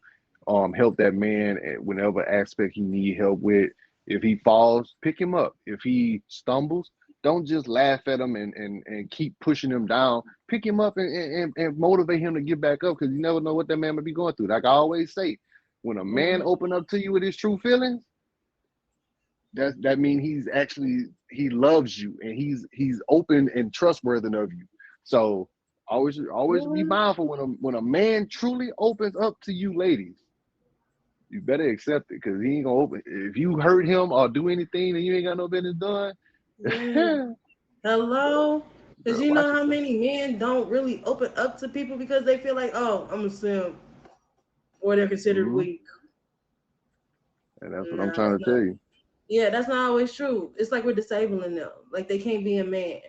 help that man at whatever aspect he need help with. If he falls, pick him up. If he stumbles, don't just laugh at him and keep pushing him down. Pick him up and motivate him to get back up because you never know what that man might be going through. Like I always say, when a man open up to you with his true feelings, that mean he's actually he loves you and he's open and trustworthy of you. So always be mindful when a man truly opens up to you, ladies. You better accept it because he ain't gonna open. If you hurt him or do anything and you ain't got no business done, Yeah. Hello? Because girl, you watch know how yourself. many men don't really open up to people because they feel like, oh, I'm a simp, or they're considered Hmm. weak. And that's what I'm No, trying it's to not. tell you. Yeah, that's not always true. It's like we're disabling them. Like they can't be a man.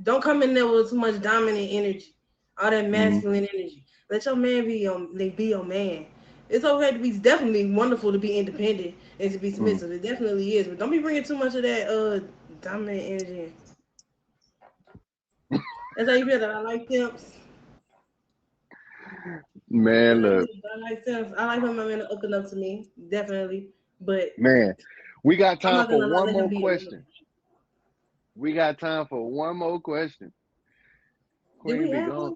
Don't come in there with too much dominant energy, all that Hmm. masculine energy. Let your man be they be your man. It's okay to be. It's definitely wonderful to be independent and to be Hmm. submissive. It definitely is, but don't be bringing too much of that dominant energy in. That's how you feel that I like pimps. Man, look, I like pimps. I like when my men open up to me, definitely. But man, we got I'm time not for gonna one let him more be a woman. question. We got time for one more question. Do Queen we be have gone. one?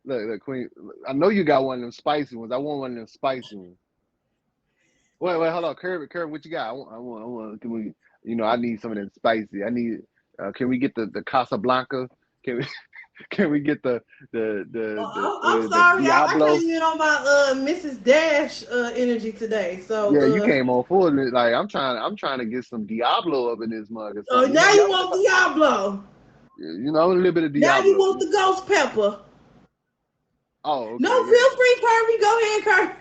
Look, Queen. I know you got one of them spicy ones. I want one of them spicy ones. Wait, hold on, Curb, what you got? I want. Can we? I need some of that spicy. I need. Can we get the Casablanca? Can we? Can we get I'm the sorry, I Diablo? came in on my Mrs. Dash energy today. Yeah, you So came on full. Like I'm trying to get some Diablo up in this mug or oh something. now you Y'all know want about, Diablo. a little bit of Now you Diablo. want the ghost pepper. Oh, No, okay, feel yeah. free, Kirby. Go ahead, Kirby.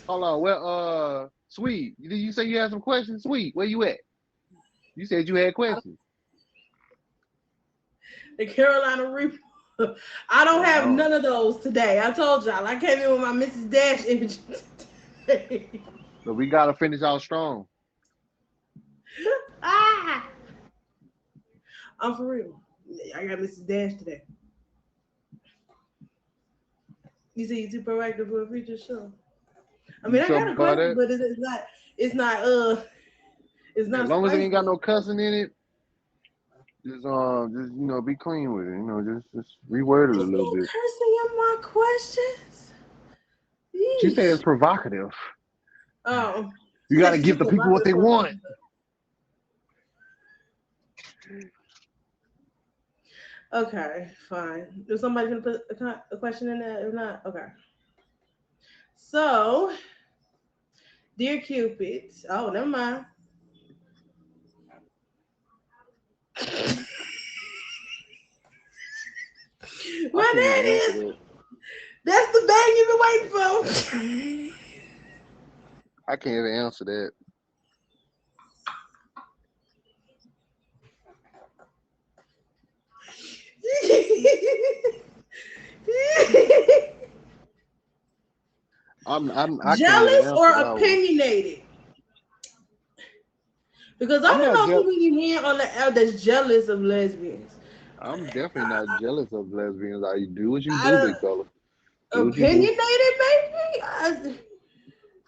Hold on. Well, Sweet, did you say you had some questions? Sweet, where you at? You said you had questions. The Carolina Reaper. I don't have Oh, none of those today. I told y'all I came in with my Mrs. Dash energy today. but we gotta finish out strong. ah, I'm for real. I got Mrs. Dash today. You say you too proactive for a future show. I You mean, I sure got a about question, that? but it's not, it's As not long as it ain't got spicy. no cussing in it, just be clean with it. Just reword it a It's little no bit. cursing in my questions. She said Yeesh. it's provocative. Oh, You she said gotta she's too give the people what provocative they for a want. future show. Okay, fine. Is somebody gonna put a question in there? If not, okay. So, dear Cupid. Oh, never mind. I Well, can't there even it answer is. that. That's the bang you've been waiting for. I can't even answer that. I can't even Jealous or answer that one. opinionated? Because I I'm don't not know jealous. too many men on the out that's jealous of lesbians. I'm definitely not jealous of lesbians. I do what you I do, don't, big fella. Do what you do. opinionated, maybe.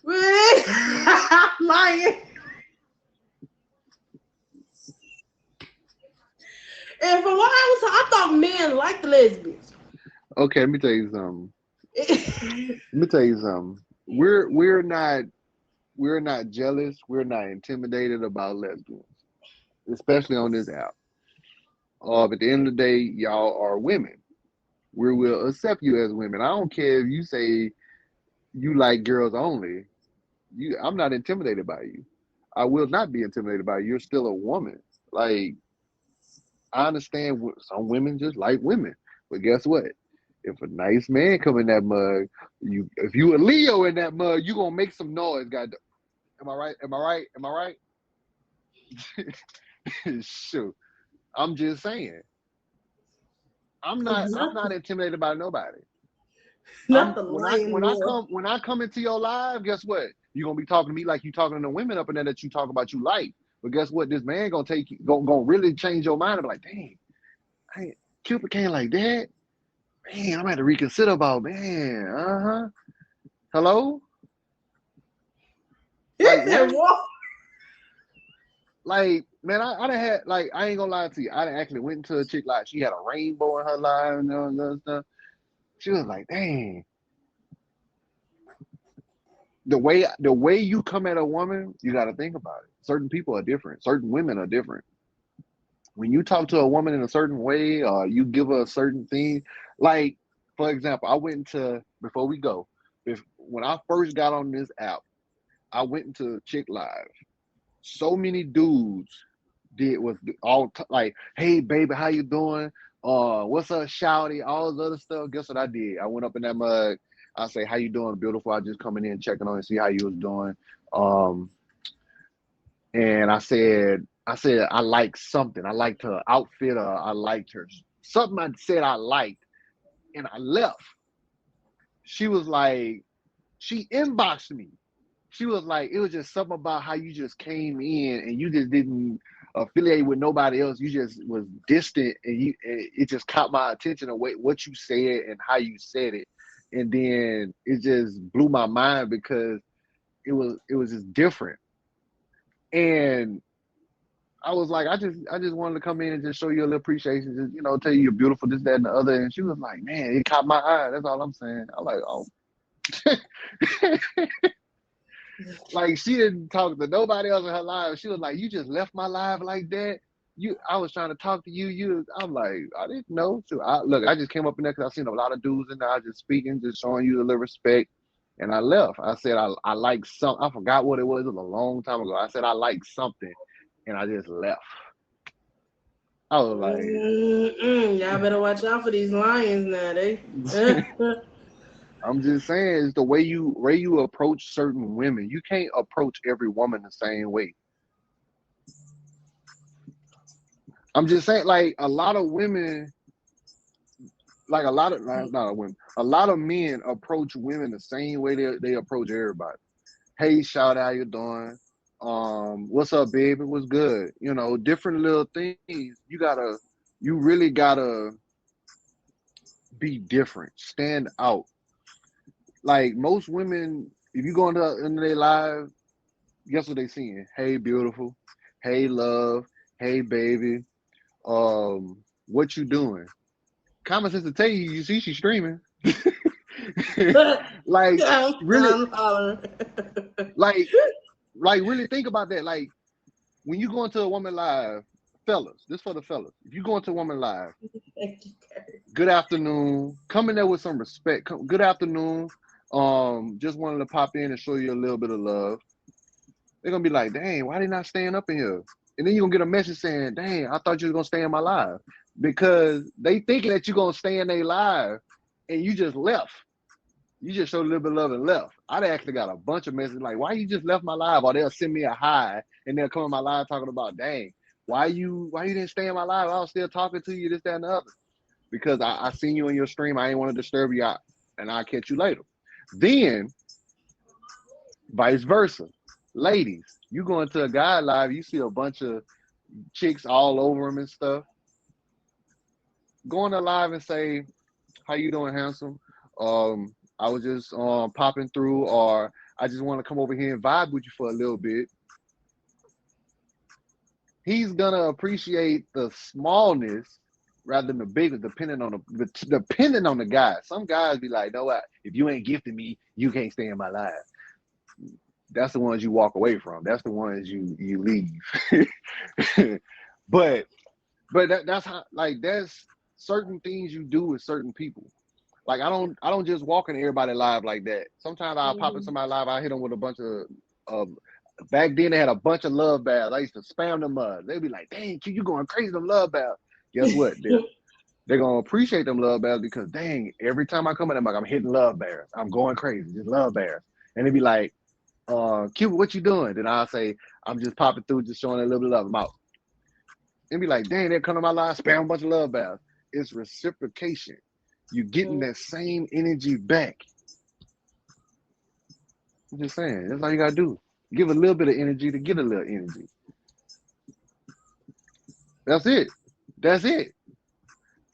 Really? I'm lying. And from what I was, I thought men liked lesbians. Okay, let me tell you something. Let me tell you something. We're not jealous. We're not intimidated about lesbians, especially on this app. At the end of the day, y'all are women. We will accept you as women. I don't care if you say you like girls only. I'm not intimidated by you. I will not be intimidated by you. You're still a woman. Like I understand some women just like women, but guess what? If a nice man come in that mug, if you a Leo in that mug, you gonna make some noise. God, am I right? Am I right? Am I right? Shoot, I'm just saying. I'm not not, intimidated by nobody. not I'm the when I lion when I roar. come when I come into your live, guess what? You're gonna be talking to me like you talking to the women up in there that you talk about you like. But guess what? This man gonna take you, gonna really change your mind and be like, dang, Cupid came like that. Man, I'm gonna have to reconsider about man. Uh-huh. Hello? He Like said, what? "What?" Like, man, I done had like I ain't gonna lie to you. I done actually went into a chick like she had a rainbow in her life and all that stuff. She was like, dang, the way you come at a woman, you gotta think about it. Certain people are different. Certain women are different. When you talk to a woman in a certain way or you give her a certain thing, like for example, I went into before we go, if when I first got on this app, I went into Chick Live. So many dudes did was like, hey baby, how you doing? What's up, shouty? All this other stuff. Guess what I did? I went up in that mug. I say, how you doing, beautiful? I just coming in checking on and see how you was doing. Um, and I said I like something. I liked her outfit. Or I liked her something. I said I liked, and I left. She was like, she inboxed me. She was like, it was just something about how you just came in and you just didn't affiliate with nobody else. You just was distant, and it just caught my attention the way what you said and how you said it, and then it just blew my mind because it was just different. And I was like, I just wanted to come in and just show you a little appreciation, just tell you you're beautiful, this, that, and the other. And she was like, man, it caught my eye. That's all I'm saying. I'm like, oh. Like she didn't talk to nobody else in her life. She was like, "You just left my life like that. I was trying to talk to you. I'm like, I didn't know. So look, I just came up in there because I seen a lot of dudes in there. I just speaking, just showing you a little respect, and I left. I said I like some. I forgot what it was. It was a long time ago. I said I like something, and I just left. I was Y'all better watch out for these lions now. They. like, I'm just saying, it's the way you approach certain women. You can't approach every woman the same way. I'm just saying, like a lot of women, like a lot of not a women, a lot of men approach women the same way they approach everybody. Hey, shout out, how you doing? What's up, baby? What's good? Different little things. You really gotta be different, stand out. Like most women, if you go into their live, guess what they seeing? Hey, beautiful. Hey, love. Hey, baby. What you doing? Common sense to tell you, you see she's streaming. Like really, I'm hollering. like really think about that. Like when you go into a woman live, fellas, this for the fellas. If you go into a woman live, good afternoon. Come in there with some respect. Good afternoon. Just wanted to pop in and show you a little bit of love. They're gonna be like, dang, why they not staying up in here? And then you're gonna get a message saying, dang, I thought you was gonna stay in my live. Because they thinking that you're gonna stay in their live and you just left. You just showed a little bit of love and left. I'd actually got a bunch of messages like, why you just left my live? Or they'll send me a hi and they'll come in my live talking about, dang, why you didn't stay in my live? I was still talking to you, this, that, and the other. Because I seen you in your stream. I ain't want to disturb you out, and I'll catch you later. Then vice versa. Ladies, you go into a guy live, you see a bunch of chicks all over him and stuff. Go on the live and say, how you doing, handsome? I was just popping through, or I just want to come over here and vibe with you for a little bit. He's gonna appreciate the smallness rather than the bigness, depending on the guy. Some guys be like, no, if you ain't gifting me, you can't stay in my life. That's the ones you walk away from. That's the ones you leave. but that's how, like, that's certain things you do with certain people. Like I don't just walk in everybody live like that. Sometimes I'll pop in somebody live. I hit them with a bunch of back then they had a bunch of love baths. I used to spam them up. They'd be like, dang, you going crazy them love baths. Guess what? They're gonna appreciate them love baths because dang, every time I come in, I'm hitting love bears. I'm going crazy, just love bears. And they'd be like, Cupid, what you doing? Then I'll say, I'm just popping through, just showing a little bit of love. I'm out. And be like, dang, they're coming to my live, spam a bunch of love baths. It's reciprocation. You're getting that same energy back. I'm just saying. That's all you gotta do. Give a little bit of energy to get a little energy. That's it. That's it.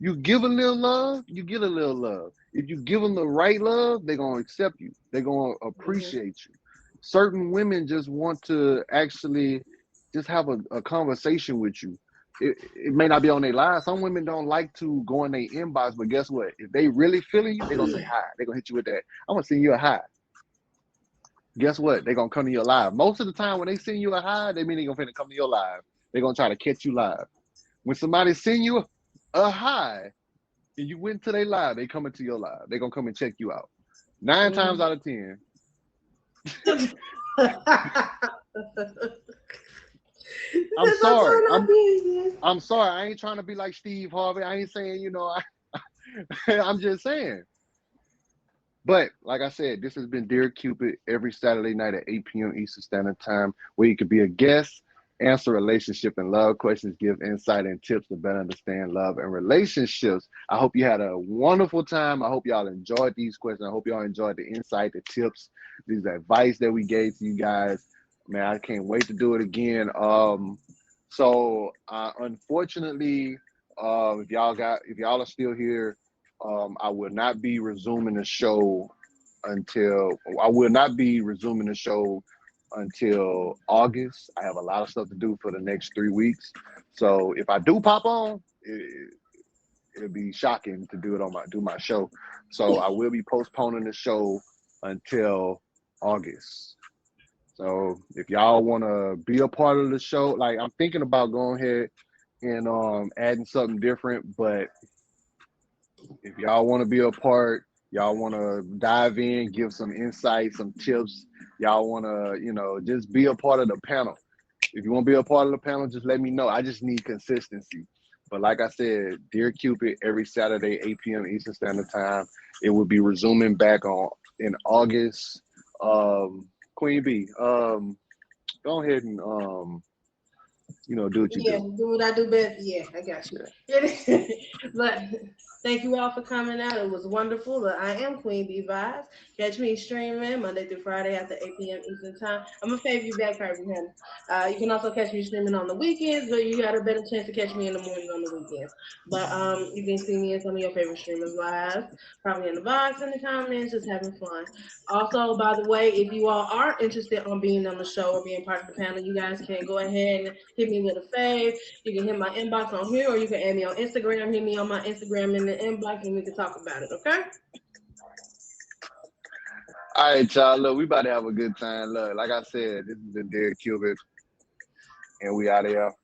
You give a little love, you get a little love. If you give them the right love, they're gonna accept you. They're gonna Mhm. appreciate you. Certain women just want to actually just have a conversation with you. It may not be on their live. Some women don't like to go in their inbox, but guess what? If they really feeling you, they're gonna say hi. They're gonna hit you with that. I'm gonna send you a hi. Guess what? They're gonna come to your live. Most of the time when they send you a hi, they mean they're gonna finna come to your live. They're gonna try to catch you live. When somebody send you a hi, and you went to their live, they coming to your live. They gonna come and check you out. Nine times Mhm. out of ten. That's I'm sorry. all our business. I'm sorry. I ain't trying to be like Steve Harvey. I ain't saying, I'm just saying. But like I said, this has been Dear Cupid every Saturday night at 8 p.m. Eastern Standard Time, where you could be a guest, answer relationship and love questions, give insight and tips to better understand love and relationships. I hope you had a wonderful time. I hope y'all enjoyed these questions. I hope y'all enjoyed the insight, the tips, these advice that we gave to you guys. Man, I can't wait to do it again. Unfortunately, if y'all are still here, I will not be resuming the show until I will not be resuming the show until August. I have a lot of stuff to do for the next 3 weeks. So if I do pop on, it'll be shocking to do my show. So I will be postponing the show until August. So if y'all want to be a part of the show, like I'm thinking about going ahead and adding something different, but if y'all want to be a part, y'all want to dive in, give some insight, some tips, y'all want to, just be a part of the panel. If you want to be a part of the panel, just let me know. I just need consistency. But like I said, Dear Cupid, every Saturday, 8 p.m. Eastern Standard Time. It will be resuming back on in August. Queen B, go ahead and do what you Yeah, do. do what I do best. Yeah, I got you. Yeah. But thank you all for coming out. It was wonderful. But I am Queen Bee Vibes. Catch me streaming Monday through Friday after 8 p.m. Eastern Time. I'm gonna fave you back, Harvey Hunter. You can also catch me streaming on the weekends, but you got a better chance to catch me in the morning on the weekends. But you can see me in some of your favorite streamers live, probably in the box, in the comments, just having fun. Also, by the way, if you all are interested on being on the show or being part of the panel, you guys can go ahead and hit me with a fave. You can hit my inbox on here, or you can add me on Instagram. Hit me on my Instagram in the inbox, and we can talk about it. Okay? All right, y'all. Look, we about to have a good time. Look, like I said, this has been Derek Cupid, and we out of here.